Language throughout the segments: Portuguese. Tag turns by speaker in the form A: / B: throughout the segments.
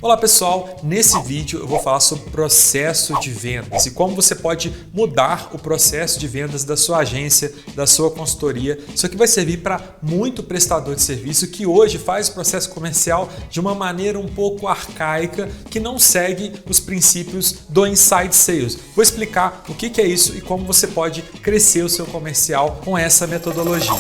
A: Olá pessoal, nesse vídeo eu vou falar sobre processo de vendas e como você pode mudar o processo de vendas da sua agência, da sua consultoria. Isso aqui vai servir para muito prestador de serviço que hoje faz o processo comercial de uma maneira um pouco arcaica, que não segue os princípios do Inside Sales. Vou explicar o que é isso e como você pode crescer o seu comercial com essa metodologia.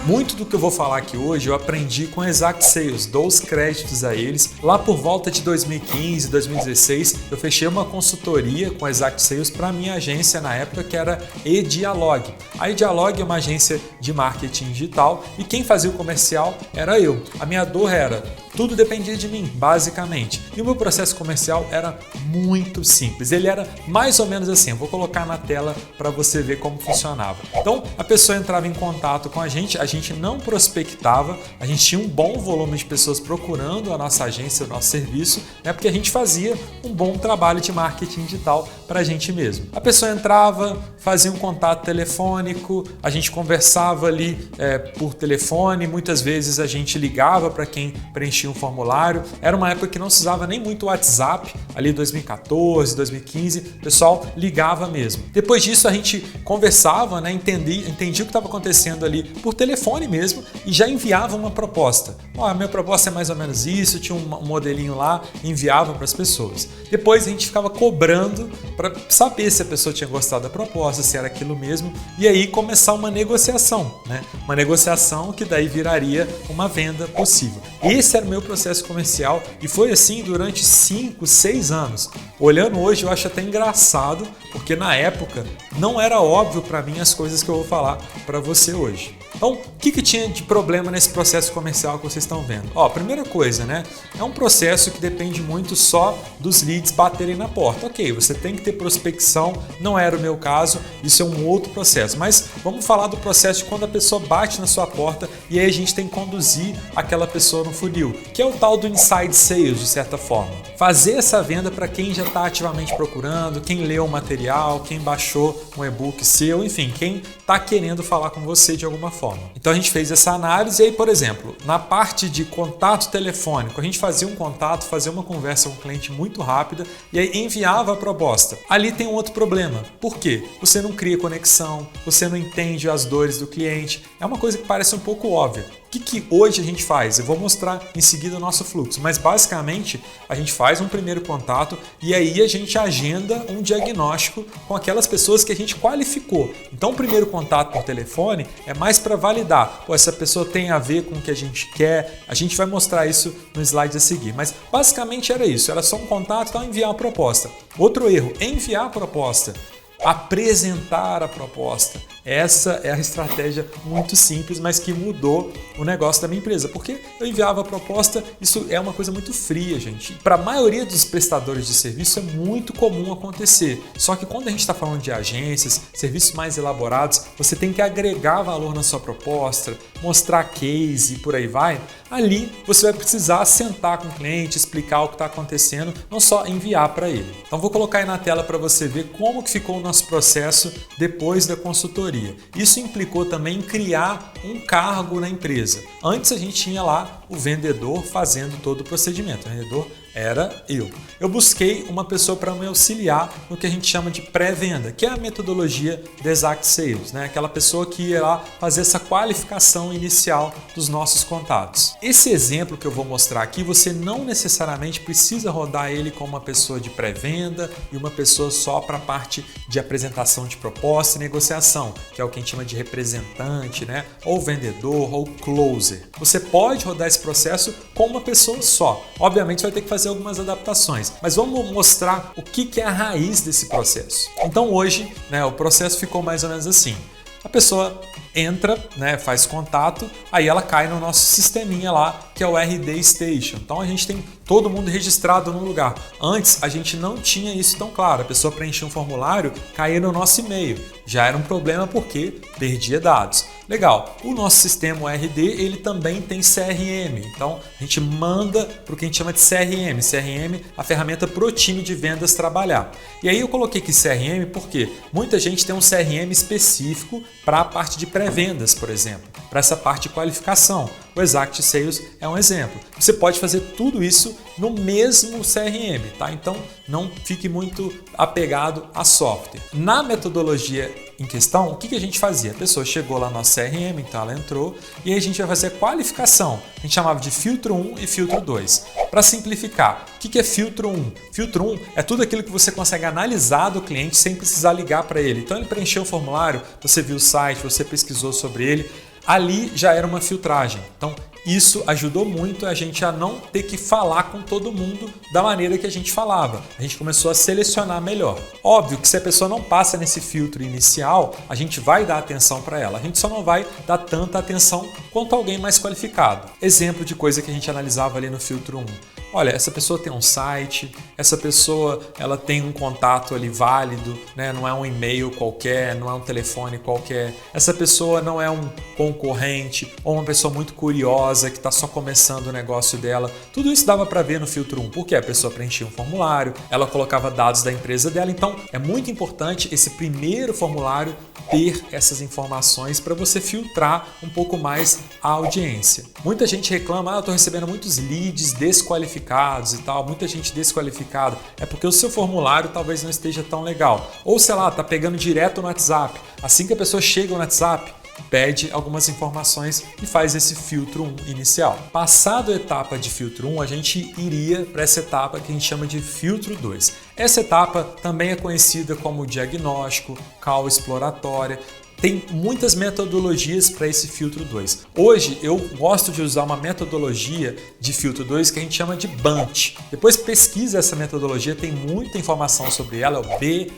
A: Muito do que eu vou falar aqui hoje eu aprendi com Exact Sales, dou os créditos a eles. Lá por volta de 2015, 2016, eu fechei uma consultoria com Exact Sales para a minha agência na época, que era eDialog. A eDialog é uma agência de marketing digital e quem fazia o comercial era eu. A minha dor era, tudo dependia de mim, basicamente. E o meu processo comercial era muito simples. Ele era mais ou menos assim, eu vou colocar na tela para você ver como funcionava. Então, a pessoa entrava em contato com a gente não prospectava, a gente tinha um bom volume de pessoas procurando a nossa agência, o nosso serviço, né, porque a gente fazia um bom trabalho de marketing digital para a gente mesmo. A pessoa entrava, fazia um contato telefônico, a gente conversava ali por telefone, muitas vezes a gente ligava para quem preenchia um formulário. Era uma época que não se usava nem muito WhatsApp, ali 2014, 2015, o pessoal ligava mesmo. Depois disso a gente conversava, né, entendia o que estava acontecendo ali por telefone mesmo e já enviava uma proposta. A minha proposta é mais ou menos isso, tinha um modelinho lá, enviava para as pessoas. Depois a gente ficava cobrando para saber se a pessoa tinha gostado da proposta, se era aquilo mesmo, e aí começar uma negociação, né? Uma negociação que daí viraria uma venda possível. Esse era o meu processo comercial e foi assim durante 5, 6 anos. Olhando hoje eu acho até engraçado, porque na época não era óbvio para mim as coisas que eu vou falar para você hoje. Então, o que tinha de problema nesse processo comercial que vocês estão vendo? Primeira coisa, né? É um processo que depende muito só dos leads baterem na porta. Ok, você tem que ter prospecção, não era o meu caso, isso é um outro processo. Mas vamos falar do processo de quando a pessoa bate na sua porta e aí a gente tem que conduzir aquela pessoa no funil, que é o tal do Inside Sales, de certa forma. Fazer essa venda para quem já está ativamente procurando, quem leu o material, quem baixou um e-book seu, enfim, quem está querendo falar com você de alguma forma. Então a gente fez essa análise e aí, por exemplo, na parte de contato telefônico, a gente fazia um contato, fazia uma conversa com o cliente muito rápida e aí enviava a proposta. Ali tem um outro problema. Por quê? Você não cria conexão, você não entende as dores do cliente. É uma coisa que parece um pouco óbvia. O que hoje a gente faz? Eu vou mostrar em seguida o nosso fluxo, mas basicamente a gente faz um primeiro contato e aí a gente agenda um diagnóstico com aquelas pessoas que a gente qualificou. Então o primeiro contato por telefone é mais para validar, essa pessoa tem a ver com o que a gente quer, a gente vai mostrar isso no slide a seguir, mas basicamente era isso, era só um contato, então enviar a proposta. Outro erro, enviar a proposta. Apresentar a proposta. Essa é a estratégia muito simples, mas que mudou o negócio da minha empresa. Porque eu enviava a proposta, isso é uma coisa muito fria, gente. Para a maioria dos prestadores de serviço é muito comum acontecer. Só que quando a gente está falando de agências, serviços mais elaborados, você tem que agregar valor na sua proposta, mostrar case e por aí vai. Ali você vai precisar sentar com o cliente, explicar o que está acontecendo, não só enviar para ele. Então vou colocar aí na tela para você ver como que ficou o nosso processo depois da consultoria. Isso implicou também em criar um cargo na empresa. Antes a gente tinha lá o vendedor fazendo todo o procedimento. O vendedor era eu. Eu busquei uma pessoa para me auxiliar no que a gente chama de pré-venda, que é a metodologia do Exact Sales, né? Aquela pessoa que ia lá fazer essa qualificação inicial dos nossos contatos. Esse exemplo que eu vou mostrar aqui, você não necessariamente precisa rodar ele com uma pessoa de pré-venda e uma pessoa só para a parte de apresentação de proposta e negociação, que é o que a gente chama de representante, né? Ou vendedor ou closer. Você pode rodar esse processo com uma pessoa só. Obviamente vai ter que fazer algumas adaptações, mas vamos mostrar o que é a raiz desse processo. Então hoje, né, o processo ficou mais ou menos assim. A pessoa entra, né, faz contato, aí ela cai no nosso sisteminha lá, que é o RD Station. Então a gente tem todo mundo registrado no lugar. Antes a gente não tinha isso tão claro. A pessoa preenchia um formulário, caía no nosso e-mail. Já era um problema porque perdia dados. Legal, o nosso sistema RD ele também tem CRM, então a gente manda para o que a gente chama de CRM. CRM, a ferramenta para o time de vendas trabalhar. E aí eu coloquei aqui CRM porque muita gente tem um CRM específico para a parte de pré-vendas, por exemplo, para essa parte de qualificação. o Exact Sales é um exemplo. Você pode fazer tudo isso no mesmo CRM, tá? Então não fique muito apegado a software. Na metodologia em questão, o que a gente fazia? A pessoa chegou lá no nosso CRM, então ela entrou, e aí a gente vai fazer a qualificação. A gente chamava de filtro 1 e filtro 2. Para simplificar, o que é filtro 1? Filtro 1 é tudo aquilo que você consegue analisar do cliente sem precisar ligar para ele. Então ele preencheu o formulário, você viu o site, você pesquisou sobre ele, ali já era uma filtragem. Então isso ajudou muito a gente a não ter que falar com todo mundo da maneira que a gente falava. A gente começou a selecionar melhor. Óbvio que se a pessoa não passa nesse filtro inicial, a gente vai dar atenção para ela. A gente só não vai dar tanta atenção quanto alguém mais qualificado. Exemplo de coisa que a gente analisava ali no filtro 1. Olha, essa pessoa tem um site, essa pessoa ela tem um contato ali válido, né? Não é um e-mail qualquer, não é um telefone qualquer. Essa pessoa não é um concorrente ou uma pessoa muito curiosa que está só começando o negócio dela. Tudo isso dava para ver no filtro 1, porque a pessoa preenchia um formulário, ela colocava dados da empresa dela. Então é muito importante esse primeiro formulário ter essas informações para você filtrar um pouco mais a audiência. Muita gente reclama, eu estou recebendo muitos leads desqualificados e tal, muita gente desqualificada. É porque o seu formulário talvez não esteja tão legal. Ou sei lá, tá pegando direto no WhatsApp. Assim que a pessoa chega no WhatsApp, pede algumas informações e faz esse filtro 1 inicial. Passado a etapa de filtro 1, a gente iria para essa etapa que a gente chama de filtro 2. Essa etapa também é conhecida como diagnóstico, call exploratória. Tem muitas metodologias para esse filtro 2. Hoje eu gosto de usar uma metodologia de filtro 2 que a gente chama de BANT. Depois pesquisa essa metodologia, tem muita informação sobre ela, é o BANT,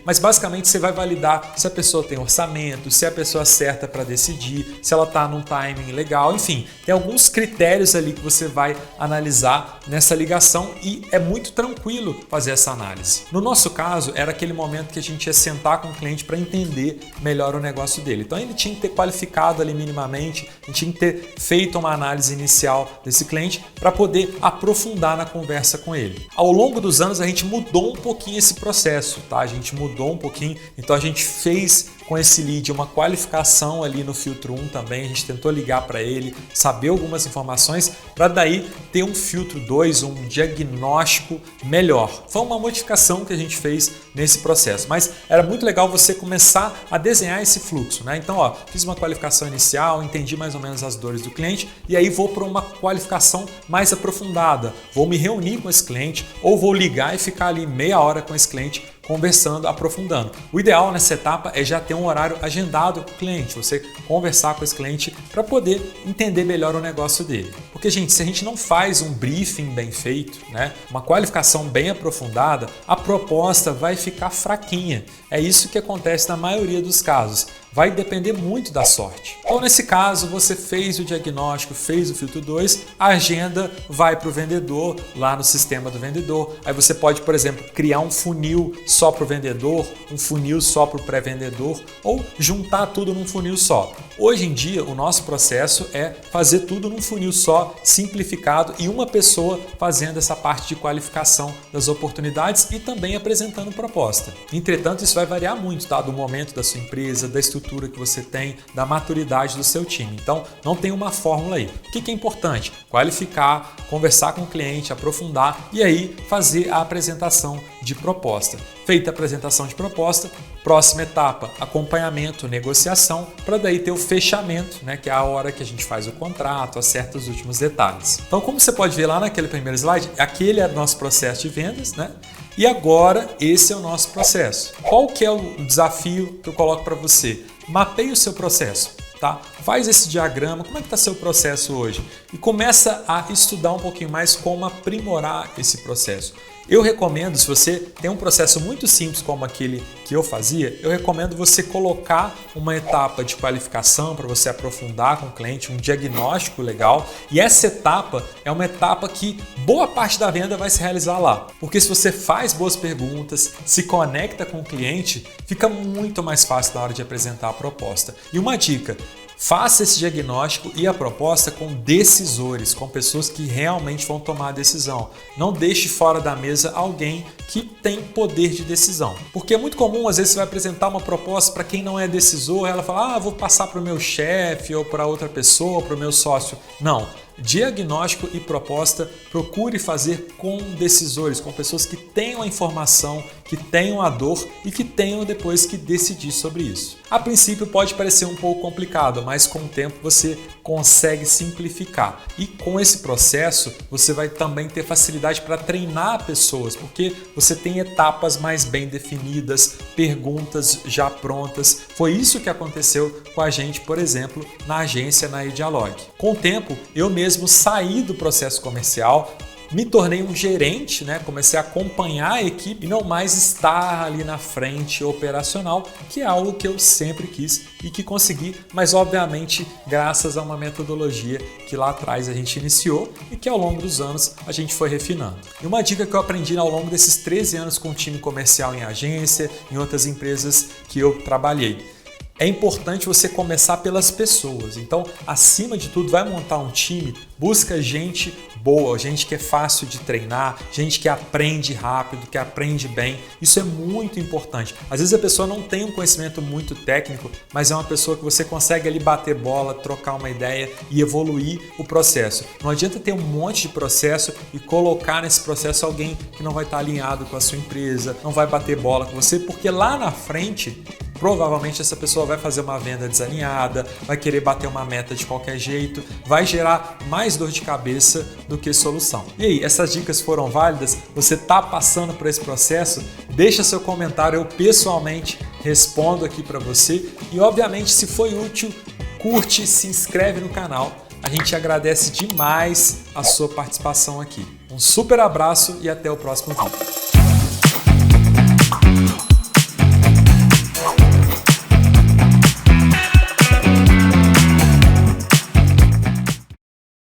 A: mas basicamente você vai validar se a pessoa tem orçamento, se a pessoa acerta para decidir, se ela está num timing legal, enfim, tem alguns critérios ali que você vai analisar nessa ligação e é muito tranquilo fazer essa análise. No nosso caso, era aquele momento que a gente ia sentar com o cliente para entender melhor o negócio dele. Então ele tinha que ter qualificado ali minimamente, a gente tinha que ter feito uma análise inicial desse cliente para poder aprofundar na conversa com ele. Ao longo dos anos a gente mudou um pouquinho esse processo, tá? A gente mudou um pouquinho, então a gente fez com esse lead uma qualificação ali no filtro 1 também, a gente tentou ligar para ele, saber algumas informações para daí ter um filtro 2, um diagnóstico melhor. Foi uma modificação que a gente fez nesse processo, mas era muito legal você começar a desenhar esse fluxo, né? Então, ó, fiz uma qualificação inicial, entendi mais ou menos as dores do cliente e aí vou para uma qualificação mais aprofundada. Vou me reunir com esse cliente ou vou ligar e ficar ali meia hora com esse cliente conversando, aprofundando. O ideal nessa etapa é já ter um horário agendado com o cliente, você conversar com esse cliente para poder entender melhor o negócio dele. Porque, gente, se a gente não faz um briefing bem feito, né, uma qualificação bem aprofundada, a proposta vai ficar fraquinha. É isso que acontece na maioria dos casos. Vai depender muito da sorte. Então, nesse caso, você fez o diagnóstico, fez o filtro 2, a agenda vai para o vendedor, lá no sistema do vendedor. Aí você pode, por exemplo, criar um funil só para o vendedor, um funil só para o pré-vendedor, ou juntar tudo num funil só. Hoje em dia, o nosso processo é fazer tudo num funil só, simplificado, e uma pessoa fazendo essa parte de qualificação das oportunidades e também apresentando proposta. Entretanto, isso vai variar muito, tá? Do momento da sua empresa, da estrutura que você tem, da maturidade do seu time. Então, não tem uma fórmula aí. O que é importante? Qualificar, conversar com o cliente, aprofundar e aí fazer a apresentação de proposta. Feita a apresentação de proposta, próxima etapa, acompanhamento, negociação, para daí ter o fechamento, né, que é a hora que a gente faz o contrato, acerta os últimos detalhes. Então, como você pode ver lá naquele primeiro slide, aquele é o nosso processo de vendas, né? E agora, esse é o nosso processo. Qual que é o desafio que eu coloco para você? Mapeie o seu processo, tá? Faz esse diagrama, como é que está seu processo hoje? E começa a estudar um pouquinho mais como aprimorar esse processo. Eu recomendo, se você tem um processo muito simples como aquele que eu fazia, eu recomendo você colocar uma etapa de qualificação para você aprofundar com o cliente, um diagnóstico legal. E essa etapa é uma etapa que boa parte da venda vai se realizar lá. Porque se você faz boas perguntas, se conecta com o cliente, fica muito mais fácil na hora de apresentar a proposta. E uma dica, Faça esse diagnóstico e a proposta com decisores, com pessoas que realmente vão tomar a decisão. Não deixe fora da mesa alguém que tem poder de decisão. Porque é muito comum, às vezes você vai apresentar uma proposta para quem não é decisor, ela fala, vou passar para o meu chefe ou para outra pessoa, para o meu sócio. Não. Diagnóstico e proposta, procure fazer com decisores, com pessoas que tenham a informação, que tenham a dor e que tenham depois que decidir sobre isso. A princípio pode parecer um pouco complicado, mas com o tempo você consegue simplificar. E com esse processo você vai também ter facilidade para treinar pessoas, porque você tem etapas mais bem definidas, perguntas já prontas. Foi isso que aconteceu com a gente, por exemplo, na agência na Idealog. Com o tempo, eu mesmo saí do processo comercial, me tornei um gerente, comecei a acompanhar a equipe e não mais estar ali na frente operacional, que é algo que eu sempre quis e que consegui, mas obviamente graças a uma metodologia que lá atrás a gente iniciou e que ao longo dos anos a gente foi refinando. E uma dica que eu aprendi ao longo desses 13 anos com o time comercial em agência, em outras empresas que eu trabalhei. É importante você começar pelas pessoas. Então, acima de tudo, vai montar um time, busca gente boa, gente que é fácil de treinar, gente que aprende rápido, que aprende bem. Isso é muito importante. Às vezes a pessoa não tem um conhecimento muito técnico, mas é uma pessoa que você consegue ali bater bola, trocar uma ideia e evoluir o processo. Não adianta ter um monte de processo e colocar nesse processo alguém que não vai estar alinhado com a sua empresa, não vai bater bola com você, porque lá na frente provavelmente essa pessoa vai fazer uma venda desalinhada, vai querer bater uma meta de qualquer jeito, vai gerar mais dor de cabeça do que solução. E aí, essas dicas foram válidas? Você está passando por esse processo? Deixa seu comentário, eu pessoalmente respondo aqui para você. E obviamente, se foi útil, curte, se inscreve no canal. A gente agradece demais a sua participação aqui. Um super abraço e até o próximo vídeo.